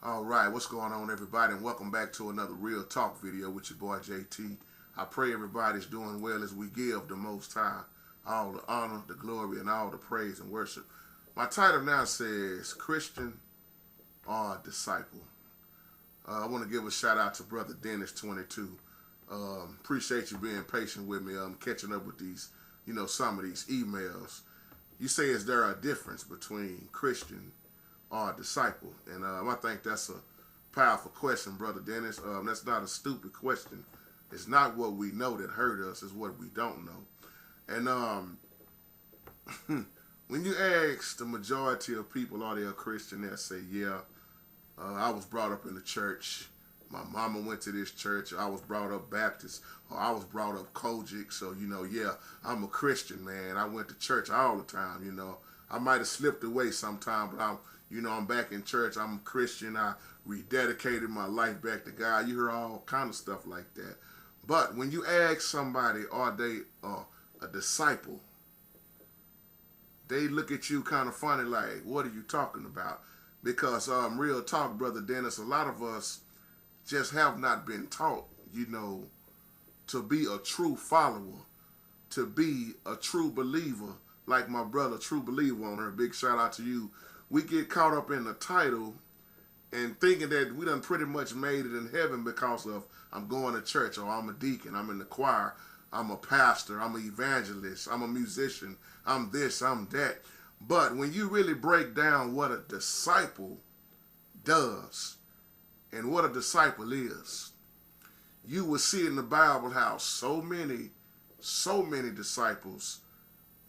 All right, what's going on, everybody, and welcome back to another Real Talk video with your boy JT. I pray everybody's doing well as we give the Most High all the honor, the glory, and all the praise and worship. My title now says Christian or Disciple. I want to give a shout out to Brother Dennis22. Appreciate you being patient with me. Catching up with these, some of these emails. You say, is there a difference between Christian or disciple? And I think that's a powerful question, Brother Dennis. That's not a stupid question. It's not what we know that hurt us, it's what we don't know. And when you ask the majority of people, are they a Christian, they'll say, yeah, I was brought up in the church. My mama went to this church. I was brought up Baptist, or I was brought up Kojic. So, yeah, I'm a Christian, man. I went to church all the time, I might have slipped away sometime, but I'm back in church. I'm a Christian. I rededicated my life back to God. You hear all kind of stuff like that. But when you ask somebody, are they a disciple, they look at you kind of funny like, what are you talking about? Because real talk, Brother Dennis, a lot of us just have not been taught, to be a true follower, to be a true believer, like my brother, True Believer on her. Big shout out to you. We get caught up in the title and thinking that we done pretty much made it in heaven because of I'm going to church, or I'm a deacon, I'm in the choir, I'm a pastor, I'm an evangelist, I'm a musician, I'm this, I'm that. But when you really break down what a disciple does and what a disciple is, you will see in the Bible how so many disciples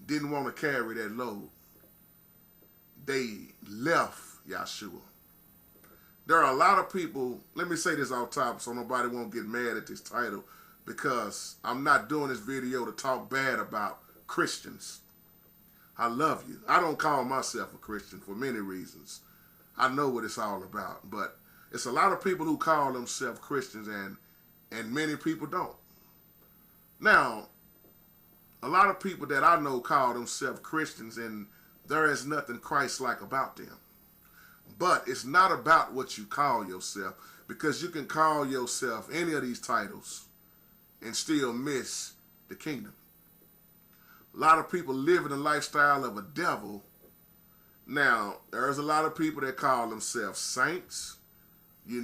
didn't want to carry that load. They left Yahshua. There are a lot of people, let me say this off top so nobody won't get mad at this title, because I'm not doing this video to talk bad about Christians. I love you. I don't call myself a Christian for many reasons. I know what it's all about, but it's a lot of people who call themselves Christians and many people don't. Now, a lot of people that I know call themselves Christians, and there is nothing Christ-like about them. But it's not about what you call yourself, because you can call yourself any of these titles and still miss the kingdom. A lot of people live in the lifestyle of a devil. Now, there's a lot of people that call themselves saints, a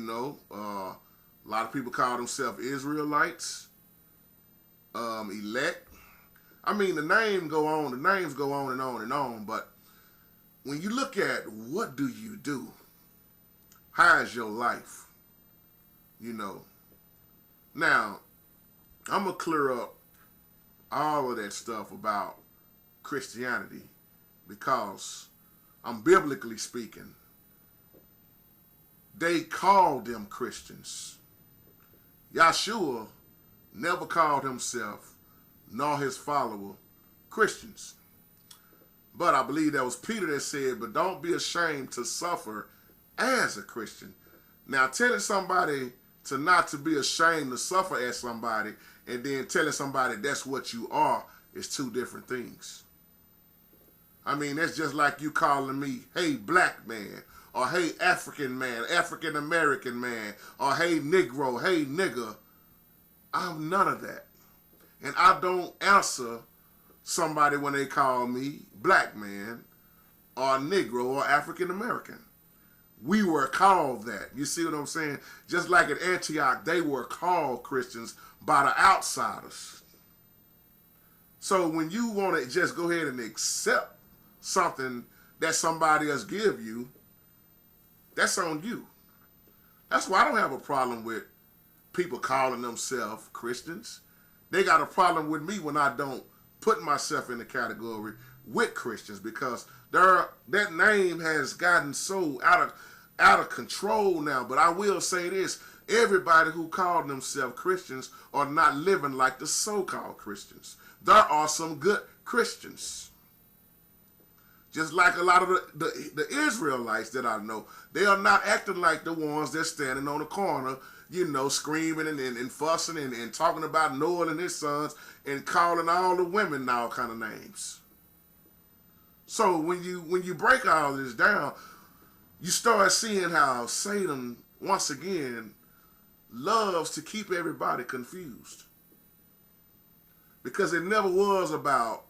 lot of people call themselves Israelites, elect. I mean, the names go on and on and on, but when you look at what do you do, how is your life, Now, I'm going to clear up all of that stuff about Christianity, because I'm biblically speaking, they called them Christians. Yahshua never called himself nor his follower Christians. But I believe that was Peter that said, but don't be ashamed to suffer as a Christian. Now, telling somebody to not to be ashamed to suffer as somebody and then telling somebody that's what you are is two different things. I mean, that's just like you calling me, hey, black man, or hey, African man, African American man, or hey, Negro, hey, nigger. I'm none of that. And I don't answer somebody when they call me black man or Negro or African American. We were called that. You see what I'm saying? Just like at Antioch, they were called Christians by the outsiders. So when you want to just go ahead and accept something that somebody else give you, that's on you. That's why I don't have a problem with people calling themselves Christians. They got a problem with me when I don't put myself in the category with Christians, because that name has gotten so out of control now. But I will say this, everybody who called themselves Christians are not living like the so-called Christians. There are some good Christians. Just like a lot of the Israelites that I know, they are not acting like the ones that's standing on the corner, screaming and fussing and talking about Noah and his sons and calling all the women all kind of names. So when you break all this down, you start seeing how Satan, once again, loves to keep everybody confused. Because it never was about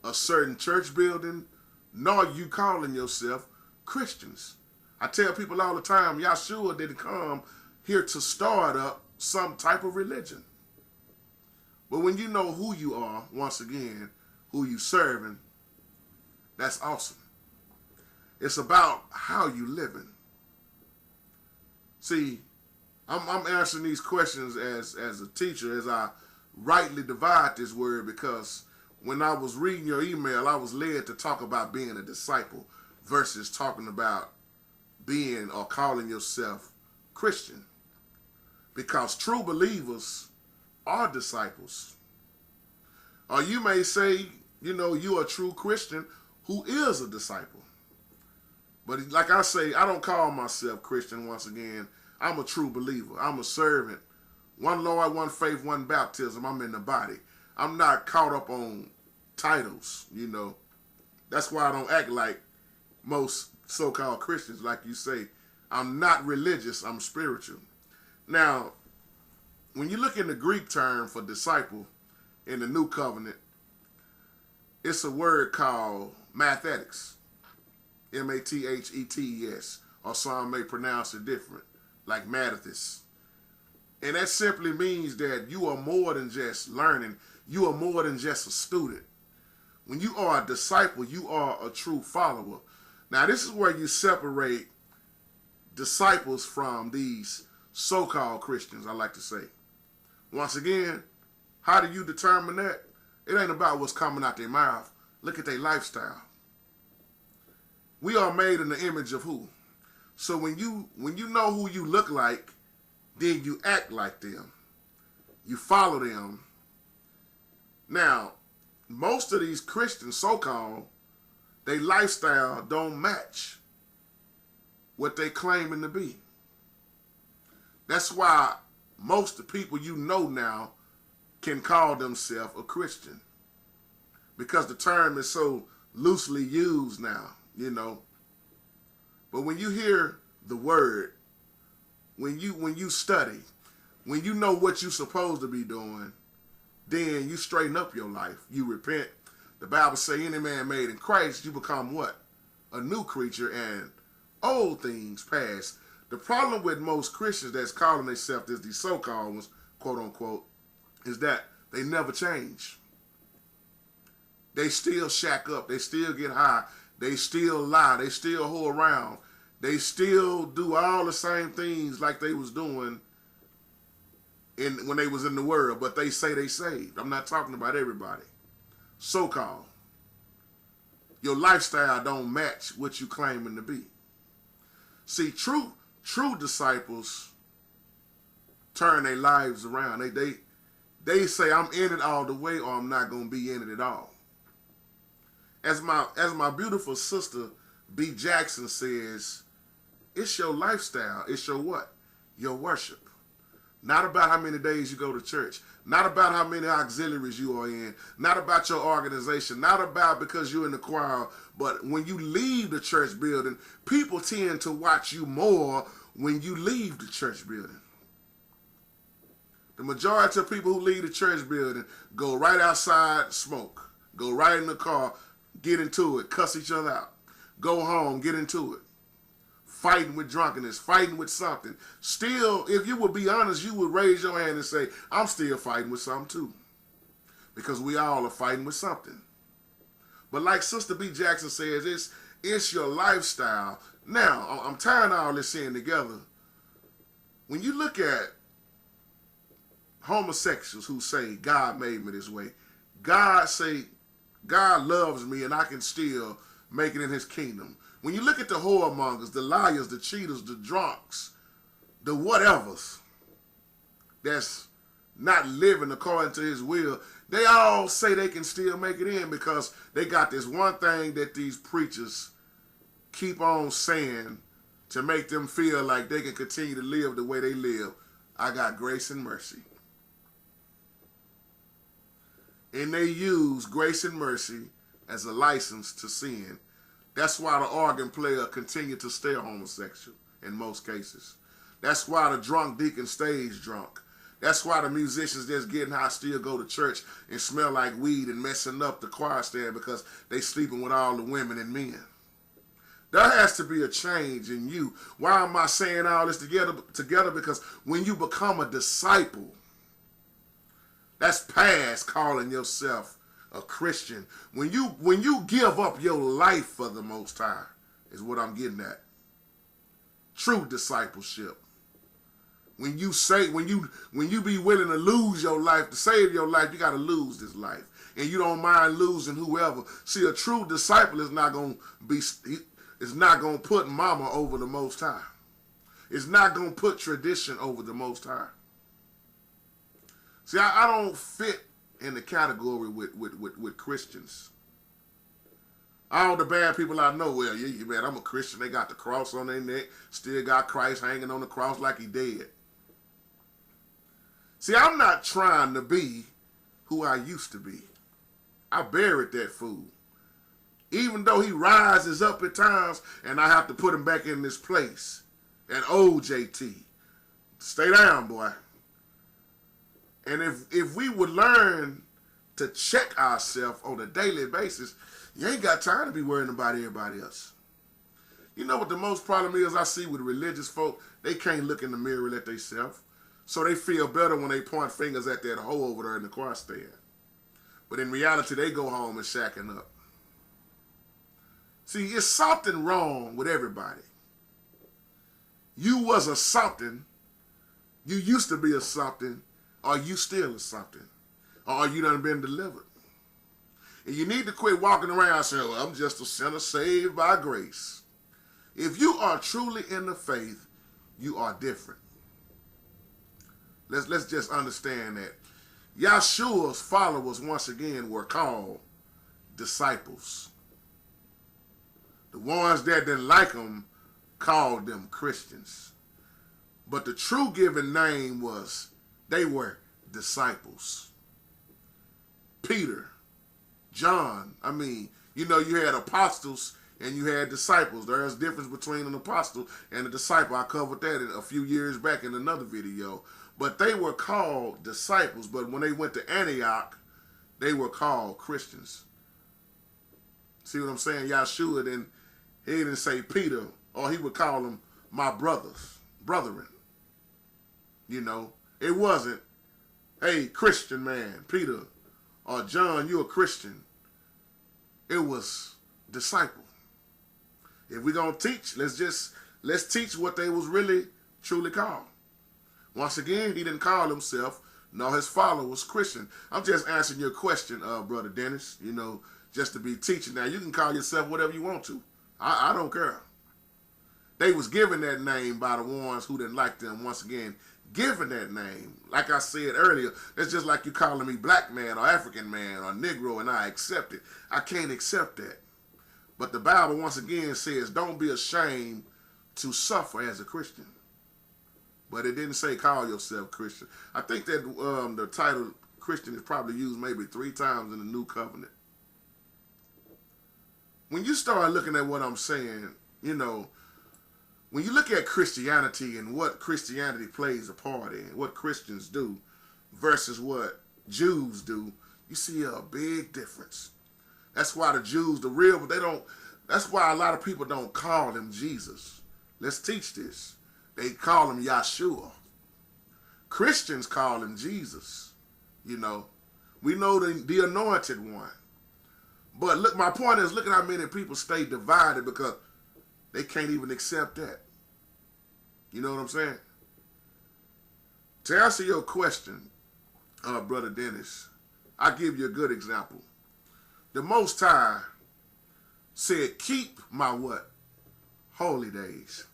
a certain church building, nor you calling yourself Christians. I tell people all the time, Yahshua didn't come here to start up some type of religion. But when you know who you are, once again, who you serving, that's awesome. It's about how you living. See, I'm answering these questions as a teacher, as I rightly divide this word, because when I was reading your email, I was led to talk about being a disciple versus talking about being or calling yourself Christian. Because true believers are disciples. Or you may say, you're a true Christian who is a disciple. But like I say, I don't call myself Christian once again. I'm a true believer. I'm a servant. One Lord, one faith, one baptism. I'm in the body. I'm not caught up on titles, That's why I don't act like most so-called Christians, like you say. I'm not religious. I'm spiritual. Now, when you look in the Greek term for disciple in the New Covenant, it's a word called mathetics. M-A-T-H-E-T-E-S. Or some may pronounce it different, like mathethis. And that simply means that you are more than just learning. You are more than just a student. When you are a disciple, you are a true follower. Now, this is where you separate disciples from these so-called Christians, I like to say. Once again, how do you determine that? It ain't about what's coming out their mouth. Look at their lifestyle. We are made in the image of who? So when you know who you look like, then you act like them. You follow them. Now, most of these Christians, so-called, their lifestyle don't match what they claiming to be. That's why most of the people now can call themselves a Christian. Because the term is so loosely used now, But when you hear the word, when you study, when you know what you're supposed to be doing, then you straighten up your life. You repent. The Bible says any man made in Christ, you become what? A new creature, and old things pass. The problem with most Christians that's calling themselves as these so-called ones, quote unquote, is that they never change. They still shack up. They still get high. They still lie. They still whore around. They still do all the same things like they was doing when they was in the world, but they say they saved. I'm not talking about everybody. So-called. Your lifestyle don't match what you claiming to be. See, true disciples turn their lives around. They say, I'm in it all the way, or I'm not going to be in it at all. As my beautiful sister B. Jackson says, it's your lifestyle. It's your what? Your worship. Not about how many days you go to church. Not about how many auxiliaries you are in. Not about your organization. Not about because you're in the choir. But when you leave the church building, people tend to watch you more when you leave the church building. The majority of people who leave the church building go right outside, smoke. Go right in the car, get into it, cuss each other out. Go home, get into it. Fighting with drunkenness, fighting with something. Still, if you would be honest, you would raise your hand and say, I'm still fighting with something too. Because we all are fighting with something. But like Sister B. Jackson says, it's your lifestyle. Now, I'm tying all this in together. When you look at homosexuals who say, God made me this way, God loves me and I can still make it in his kingdom. When you look at the whoremongers, the liars, the cheaters, the drunks, the whatevers that's not living according to his will, they all say they can still make it in because they got this one thing that these preachers keep on saying to make them feel like they can continue to live the way they live. I got grace and mercy. And they use grace and mercy as a license to sin. That's why the organ player continued to stay homosexual in most cases. That's why the drunk deacon stays drunk. That's why the musicians that's getting high still go to church and smell like weed and messing up the choir stand because they sleeping with all the women and men. There has to be a change in you. Why am I saying all this together? Because when you become a disciple, that's past calling yourself a Christian. When you give up your life for the Most High, is what I'm getting at. True discipleship. When you be willing to lose your life to save your life, you got to lose this life, and you don't mind losing whoever. See, a true disciple is not gonna put mama over the Most High. It's not gonna put tradition over the Most High. See, I don't fit in the category with Christians. All the bad people I know, well, yeah, man, I'm a Christian. They got the cross on their neck, still got Christ hanging on the cross like he dead. See, I'm not trying to be who I used to be. I buried that fool. Even though he rises up at times and I have to put him back in this place. And OJT, stay down, boy. And if we would learn to check ourselves on a daily basis, you ain't got time to be worrying about everybody else. You know what the most problem is I see with religious folk? They can't look in the mirror at themselves. So they feel better when they point fingers at that hoe over there in the choir stand. But in reality, they go home and shacking up. See, it's something wrong with everybody. You was a something. You used to be a something. Or you still a something. Or you done been delivered. And you need to quit walking around saying, well, I'm just a sinner saved by grace. If you are truly in the faith, you are different. Let's just understand that. Yahshua's followers, once again, were called disciples. The ones that didn't like him called them Christians. But the true given name was, they were disciples. Peter, John, you had apostles and you had disciples. There's a difference between an apostle and a disciple. I covered that a few years back in another video. But they were called disciples. But when they went to Antioch, they were called Christians. See what I'm saying? Yahshua he didn't say Peter, or he would call them my brethren. It wasn't, hey, Christian man, Peter, or John, you a Christian. It was disciple. If we're going to teach, let's teach what they was really, truly called. Once again, he didn't call himself nor his followers Christian. I'm just answering your question, Brother Dennis, just to be teaching. Now, you can call yourself whatever you want to. I don't care. They was given that name by the ones who didn't like them. Once again, given that name. Like I said earlier, it's just like you calling me black man or African man or Negro and I accept it. I can't accept that. But the Bible once again says, don't be ashamed to suffer as a Christian. But it didn't say call yourself Christian. I think that the title Christian is probably used maybe 3 times in the New Covenant. When you start looking at what I'm saying, when you look at Christianity and what Christianity plays a part in, what Christians do versus what Jews do, you see a big difference. That's why the Jews, that's why a lot of people don't call him Jesus. Let's teach this. They call him Yahshua. Christians call him Jesus. We know the anointed one. But look, my point is, look at how many people stay divided because they can't even accept that. You know what I'm saying? To answer your question, Brother Dennis, I'll give you a good example. The Most High said, keep my what? Holy days.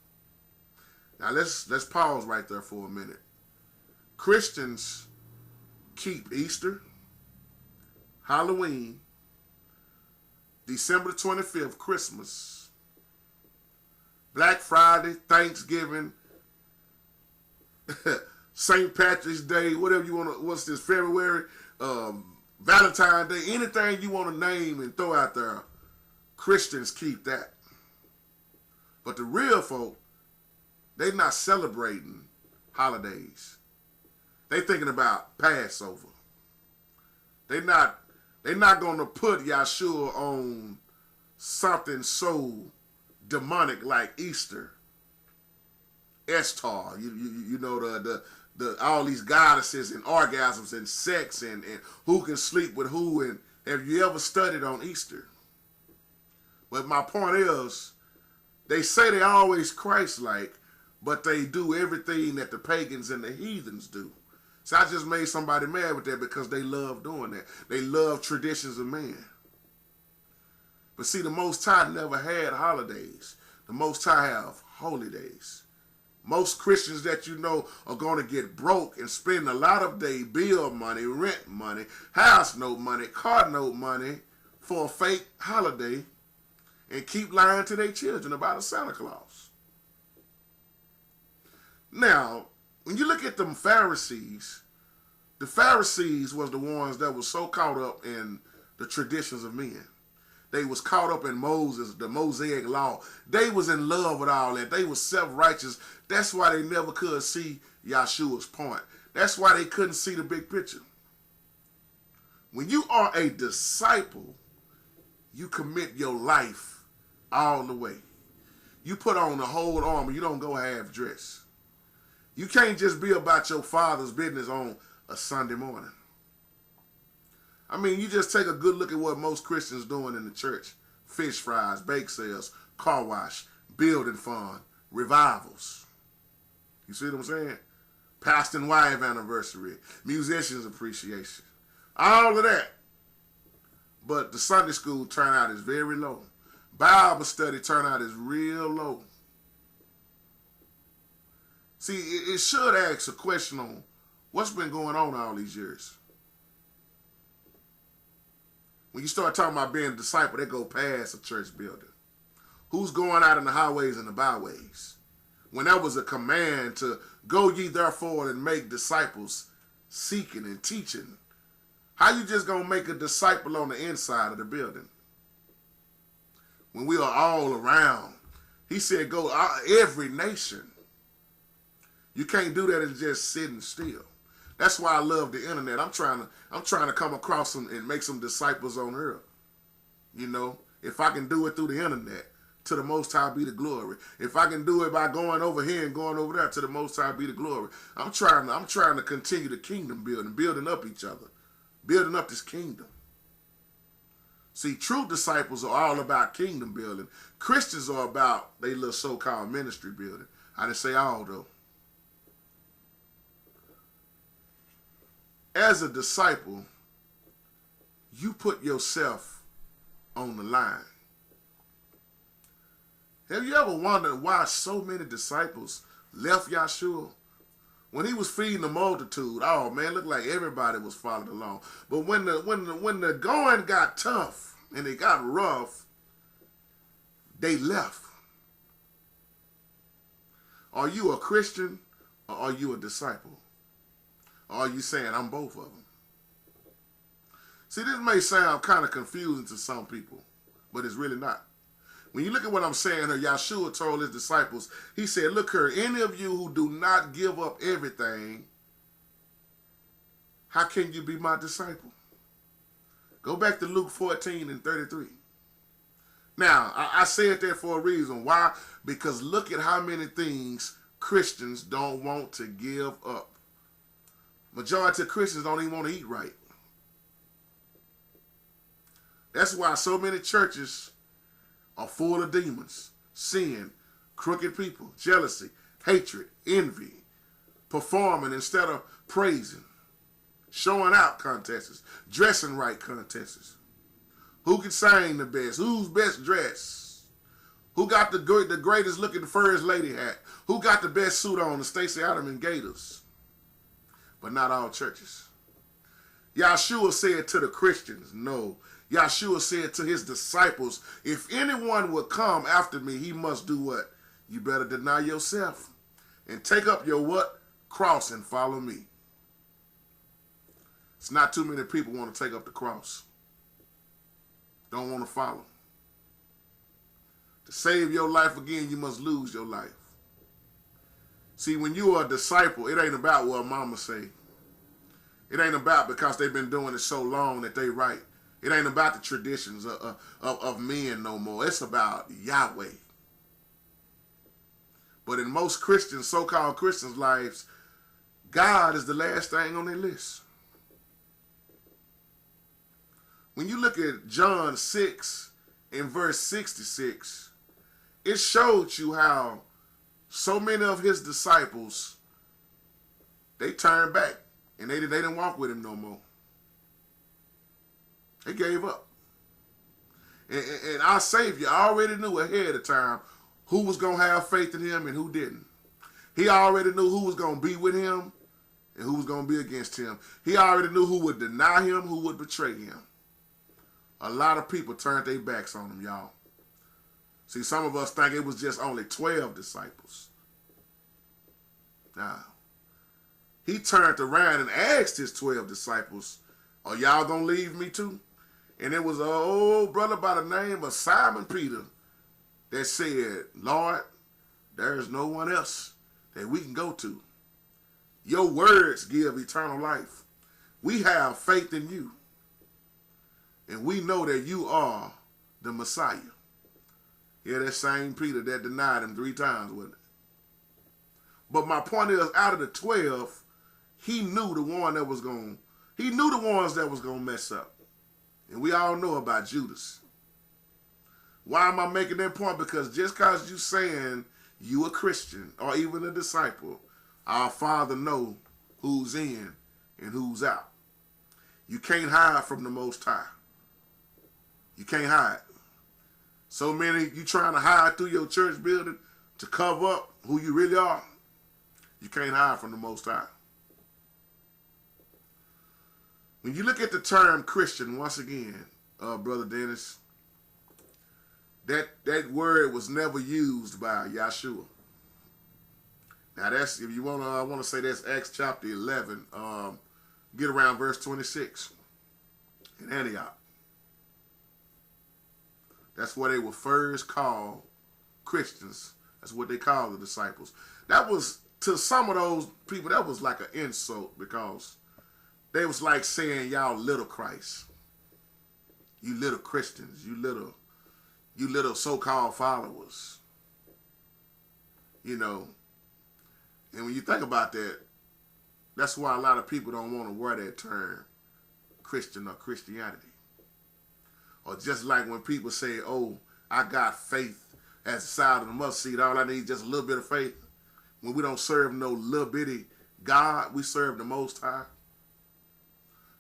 Now let's pause right there for a minute. Christians keep Easter, Halloween, December 25th, Christmas, Black Friday, Thanksgiving, St. Patrick's Day, whatever you want to, what's this, February, Valentine's Day, anything you want to name and throw out there, Christians keep that. But the real folk, they not celebrating holidays. They thinking about Passover. They not going to put Yahshua on something so demonic like Easter. Estar, you know, the all these goddesses and orgasms and sex and who can sleep with who, and have you ever studied on Easter? But my point is, they say they always Christ-like, but they do everything that the pagans and the heathens do. So I just made somebody mad with that because they love doing that. They love traditions of man. But see, the Most High never had holidays. The Most High have holy days. Most Christians that you know are going to get broke and spend a lot of their bill money, rent money, house note money, car note money for a fake holiday and keep lying to their children about a Santa Claus. Now, when you look at them Pharisees, the Pharisees was the ones that were so caught up in the traditions of men. They was caught up in Moses, the Mosaic law. They was in love with all that. They was self-righteous. That's why they never could see Yahshua's point. That's why they couldn't see the big picture. When you are a disciple, you commit your life all the way. You put on the whole armor. You don't go half dressed. You can't just be about your father's business on a Sunday morning. I mean, you just take a good look at what most Christians doing in the church. Fish fries, bake sales, car wash, building fund, revivals. You see what I'm saying? Pastor and wife anniversary, musicians appreciation, all of that. But the Sunday school turnout is very low. Bible study turnout is real low. See, it should ask a question on what's been going on all these years. When you start talking about being a disciple, they go past a church building. Who's going out in the highways and the byways? When that was a command to go ye therefore and make disciples, seeking and teaching. How you just gonna make a disciple on the inside of the building? When we are all around. He said go every nation. You can't do that and just sitting still. That's why I love the internet. I'm trying to come across some and make some disciples on earth. You know, if I can do it through the internet, to the Most High be the glory. If I can do it by going over here and going over there, to the Most High be the glory. I'm trying to continue the kingdom building up each other, building up this kingdom. See, true disciples are all about kingdom building. Christians are about they little so-called ministry building. I didn't say all though. As a disciple, you put yourself on the line. Have you ever wondered why so many disciples left Yahshua? When he was feeding the multitude, oh man, it looked like everybody was following along. But when the going got tough and it got rough, they left. Are you a Christian or are you a disciple? Or are you saying I'm both of them? See, this may sound kind of confusing to some people, but it's really not. When you look at what I'm saying here, Yahshua told his disciples, he said, look here, any of you who do not give up everything, how can you be my disciple? Go back to Luke 14:33. Now, I said that for a reason. Why? Because look at how many things Christians don't want to give up. Majority of Christians don't even want to eat right. That's why so many churches are full of demons, sin, crooked people, jealousy, hatred, envy, performing instead of praising, showing out contests, dressing right contests. Who can sing the best? Who's best dressed? Who got the greatest looking first lady hat? Who got the best suit on? The Stacey Adams and Gators. But not all churches. Yahshua said to the Christians, no. Yahshua said to his disciples, if anyone will come after me, he must do what? You better deny yourself and take up your what? Cross and follow me. It's not too many people want to take up the cross. Don't want to follow. To save your life again, you must lose your life. See, when you are a disciple, it ain't about what mama say. It ain't about because they've been doing it so long that they right. It ain't about the traditions of men no more. It's about Yahweh. But in most Christians, so-called Christians' lives, God is the last thing on their list. When you look at John 6 in verse 66, it showed you how so many of his disciples, they turned back and they didn't walk with him no more. They gave up. And our Savior already knew ahead of time who was going to have faith in him and who didn't. He already knew who was going to be with him and who was going to be against him. He already knew who would deny him, who would betray him. A lot of people turned their backs on him, y'all. See, some of us think it was just only 12 disciples. Now, he turned around and asked his 12 disciples, are y'all going to leave me too? And it was an old brother by the name of Simon Peter that said, Lord, there is no one else that we can go to. Your words give eternal life. We have faith in you. And we know that you are the Messiah. Yeah, that same Peter that denied him 3 times, wasn't it? But my point is, out of the 12, he knew the one that was going, he knew the ones that was going to mess up. And we all know about Judas. Why am I making that point? Because just because you saying you a Christian or even a disciple, our Father know who's in and who's out. You can't hide from the Most High. You can't hide. So many, you trying to hide through your church building to cover up who you really are. You can't hide from the Most High. When you look at the term Christian, once again, Brother Dennis, that word was never used by Yahshua. Now that's, if you want to, I want to say that's Acts chapter 11, get around verse 26 in Antioch. That's what they were first called Christians. That's what they called the disciples. That was, to some of those people, that was like an insult, because they was like saying, y'all little Christ. You little Christians. You little so-called followers. You know. And when you think about that, that's why a lot of people don't want to wear that term, Christian or Christianity. Or just like when people say, oh, I got faith as the side of the mustard seed, all I need is just a little bit of faith. When we don't serve no little bitty God, we serve the Most High.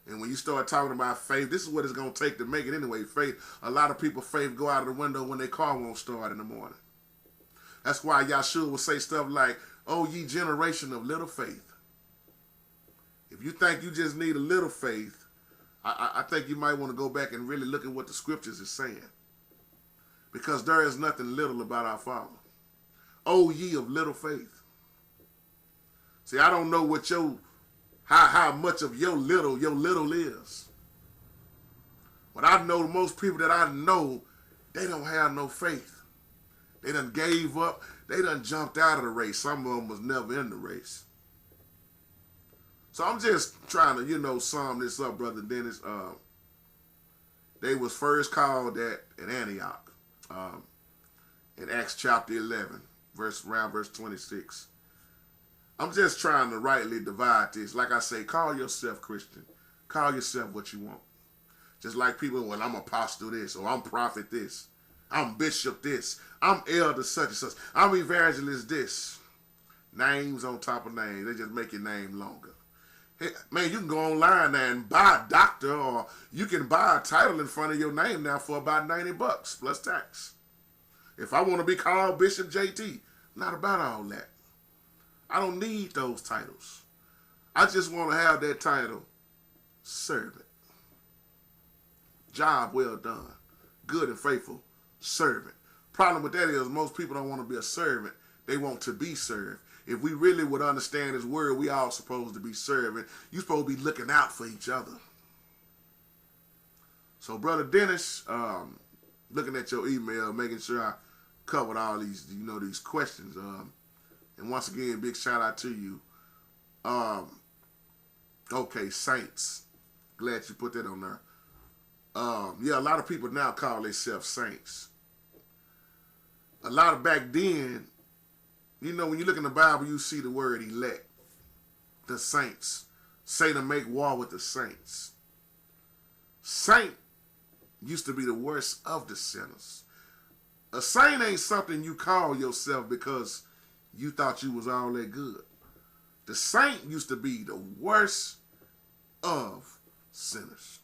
And when you start talking about faith, this is what it's going to take to make it anyway. Faith, a lot of people, faith go out of the window when their car won't start in the morning. That's why Yahshua will say stuff like, oh, ye generation of little faith. If you think you just need a little faith, I think you might want to go back and really look at what the scriptures is saying. Because there is nothing little about our Father. Oh, ye of little faith. See, I don't know what how much of your little is. But I know most people that I know, they don't have no faith. They done gave up. They done jumped out of the race. Some of them was never in the race. So I'm just trying to, sum this up, Brother Dennis. They was first called that in Antioch, in Acts chapter 11, around verse 26. I'm just trying to rightly divide this. Like I say, call yourself Christian. Call yourself what you want. Just like people, well, I'm apostle this, or I'm prophet this, I'm bishop this, I'm elder such and such, I'm evangelist this. Names on top of names. They just make your name longer. Hey, man, you can go online now and buy a doctor, or you can buy a title in front of your name now for about $90 plus tax. If I want to be called Bishop JT, not about all that. I don't need those titles. I just want to have that title, servant. Job well done. Good and faithful servant. Problem with that is most people don't want to be a servant. They want to be served. If we really would understand his word, we all supposed to be serving. You supposed to be looking out for each other. So, Brother Dennis, looking at your email, making sure I covered all these, these questions. And once again, big shout out to you. Okay, saints. Glad you put that on there. Yeah, a lot of people now call themselves saints. A lot of back then, when you look in the Bible, you see the word elect. The saints. Satan make war with the saints. Saint used to be the worst of the sinners. A saint ain't something you call yourself because you thought you was all that good. The saint used to be the worst of sinners.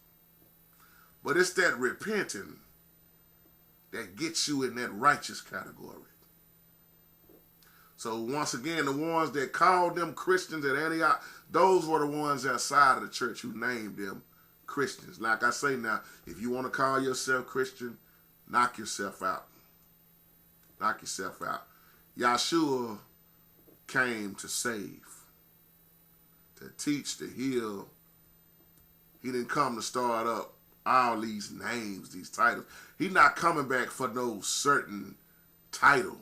But it's that repenting that gets you in that righteous category. So once again, the ones that called them Christians at Antioch, those were the ones outside of the church who named them Christians. Like I say now, if you want to call yourself Christian, knock yourself out. Knock yourself out. Yahshua came to save, to teach, to heal. He didn't come to start up all these names, these titles. He's not coming back for no certain title.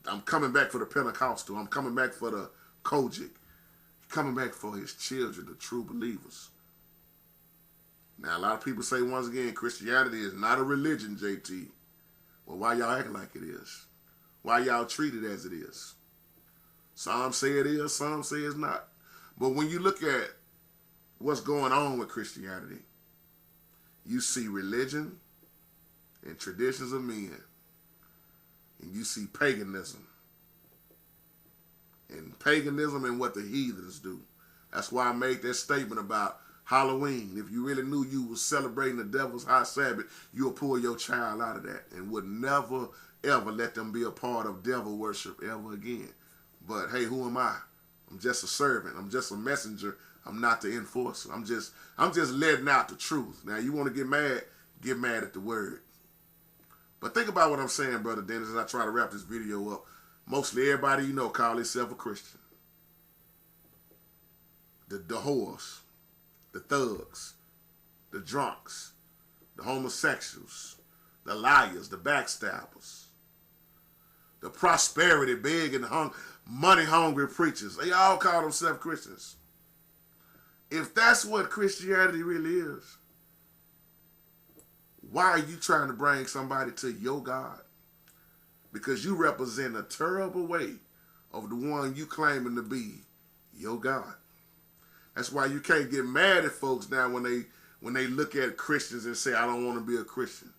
I'm coming back for the Pentecostal. I'm coming back for the Kojic. He's coming back for his children, the true believers. Now, a lot of people say, once again, Christianity is not a religion, JT. Well, why y'all acting like it is? Why y'all treat it as it is? Some say it is, some say it's not. But when you look at what's going on with Christianity, you see religion and traditions of men. And you see paganism. And paganism and what the heathens do. That's why I made that statement about Halloween. If you really knew you was celebrating the devil's high Sabbath, you'll pull your child out of that and would never, ever let them be a part of devil worship ever again. But hey, who am I? I'm just a servant. I'm just a messenger. I'm not the enforcer. I'm just letting out the truth. Now, you want to get mad at the word. But think about what I'm saying, Brother Dennis, as I try to wrap this video up. Mostly everybody call themselves a Christian. The whores, the thugs, the drunks, the homosexuals, the liars, the backstabbers, the prosperity big and money-hungry preachers. They all call themselves Christians. If that's what Christianity really is, why are you trying to bring somebody to your God? Because you represent a terrible way of the one you claiming to be your God. That's why you can't get mad at folks now when they look at Christians and say, I don't want to be a Christian.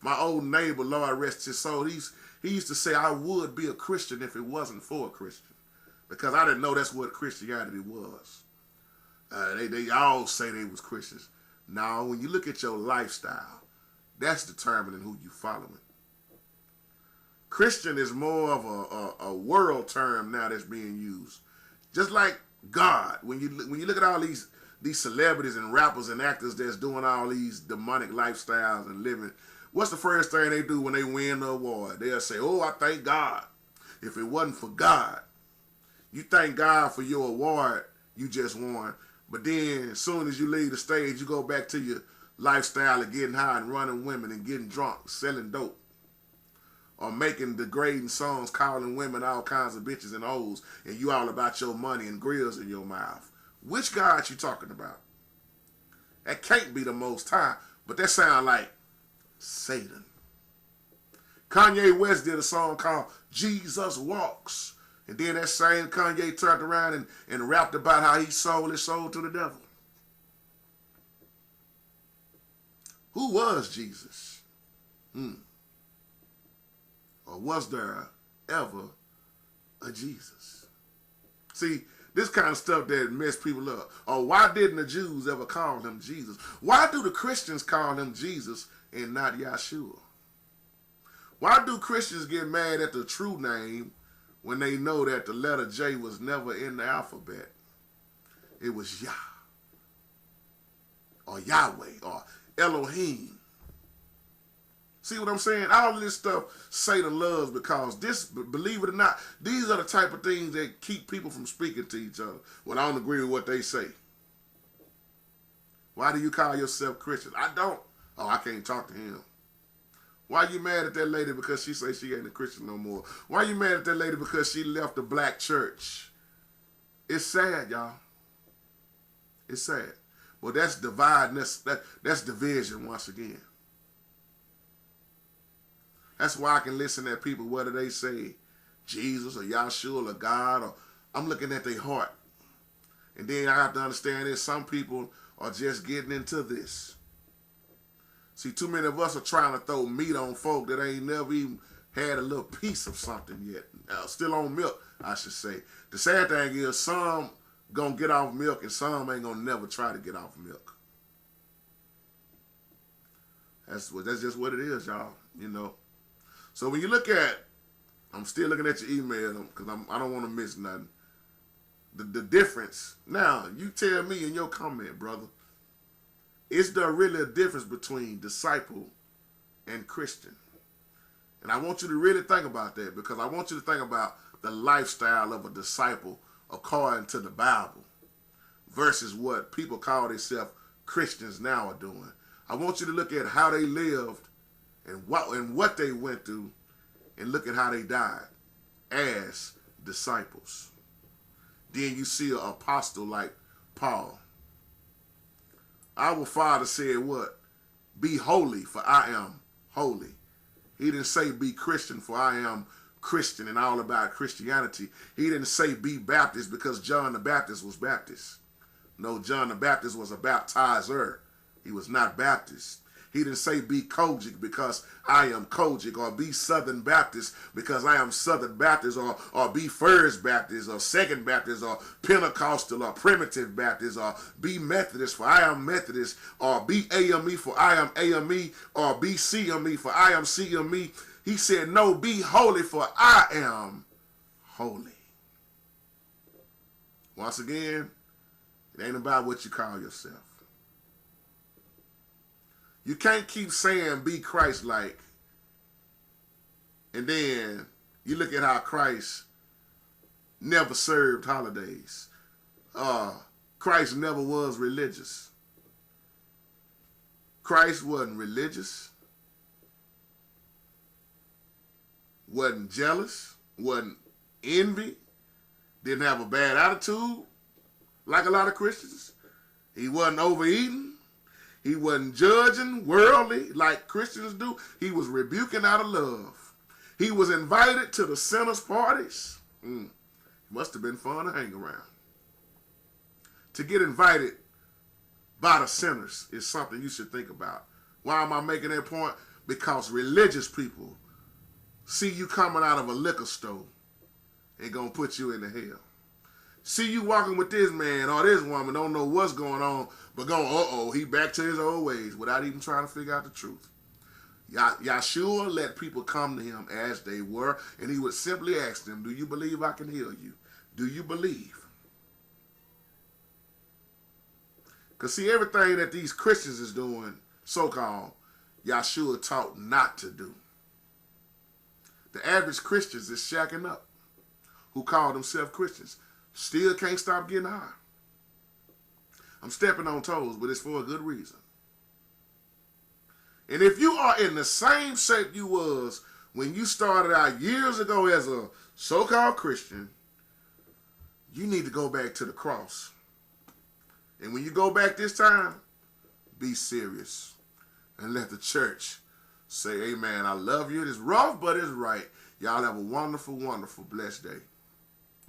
My old neighbor, Lord rest his soul, he used to say, I would be a Christian if it wasn't for a Christian. Because I didn't know that's what Christianity was. They all say they was Christians. Now, when you look at your lifestyle, that's determining who you following. Christian is more of a world term now that's being used. Just like God. When you look at all these celebrities and rappers and actors that's doing all these demonic lifestyles and living, what's the first thing they do when they win the award? They'll say, oh, I thank God. If it wasn't for God, you thank God for your award you just won. But then as soon as you leave the stage, you go back to your lifestyle of getting high and running women and getting drunk, selling dope. Or making degrading songs, calling women all kinds of bitches and hoes, and you all about your money and grills in your mouth. Which God you talking about? That can't be the Most High, but that sound like Satan. Kanye West did a song called Jesus Walks. And then that same Kanye turned around and rapped about how he sold his soul to the devil. Who was Jesus? Or was there ever a Jesus? See, this kind of stuff that mess people up. Or why didn't the Jews ever call him Jesus? Why do the Christians call him Jesus and not Yahshua? Why do Christians get mad at the true name when they know that the letter J was never in the alphabet? It was Yah, or Yahweh, or Elohim. See what I'm saying? All of this stuff Satan loves because this, believe it or not, these are the type of things that keep people from speaking to each other when I don't agree with what they say. Why do you call yourself Christian? I don't. Oh, I can't talk to him. Why you mad at that lady because she say she ain't a Christian no more? Why you mad at that lady because she left the black church? It's sad, y'all. It's sad. Well, that's dividedness. That's division once again. That's why I can listen at people, whether they say Jesus or Yahshua or God, or I'm looking at their heart. And then I have to understand that some people are just getting into this. See, too many of us are trying to throw meat on folk that ain't never even had a little piece of something yet. Still on milk, I should say. The sad thing is some gonna get off milk and some ain't gonna never try to get off milk. That's just what it is, y'all. You know. So when you look at, I'm still looking at your email because I don't want to miss nothing. The difference. Now, you tell me in your comment, brother, is there really a difference between disciple and Christian? And I want you to really think about that, because I want you to think about the lifestyle of a disciple according to the Bible versus what people call themselves Christians now are doing. I want you to look at how they lived and what they went through, and look at how they died as disciples. Then you see an apostle like Paul. Our Father said what? Be holy, for I am holy. He didn't say be Christian, for I am Christian and all about Christianity. He didn't say be Baptist because John the Baptist was Baptist. No, John the Baptist was a baptizer. He was not Baptist. He didn't say be Kojic because I am Kojic, or be Southern Baptist because I am Southern Baptist, or be First Baptist, or Second Baptist, or Pentecostal, or Primitive Baptist, or be Methodist for I am Methodist, or be AME for I am AME, or be CME for I am CME. He said, no, be holy for I am holy. Once again, it ain't about what you call yourself. You can't keep saying be Christ-like, and then you look at how Christ never served holidays. Christ never was religious. Christ wasn't religious, wasn't jealous, wasn't envy, didn't have a bad attitude like a lot of Christians. He wasn't overeating. He wasn't judging worldly like Christians do. He was rebuking out of love. He was invited to the sinners' parties. Must have been fun to hang around. To get invited by the sinners is something you should think about. Why am I making that point? Because religious people see you coming out of a liquor store and gonna put you into hell. See you walking with this man or this woman, don't know what's going on, but going, uh-oh, he back to his old ways without even trying to figure out the truth. Yahshua let people come to him as they were, and he would simply ask them, do you believe I can heal you? Do you believe? Because see, everything that these Christians is doing, so-called, Yahshua taught not to do. The average Christians is shacking up, who call themselves Christians. Still can't stop getting high. I'm stepping on toes, but it's for a good reason. And if you are in the same shape you was when you started out years ago as a so-called Christian, you need to go back to the cross. And when you go back this time, be serious. And let the church say, amen, I love you. It's rough, but it's right. Y'all have a wonderful, wonderful, blessed day.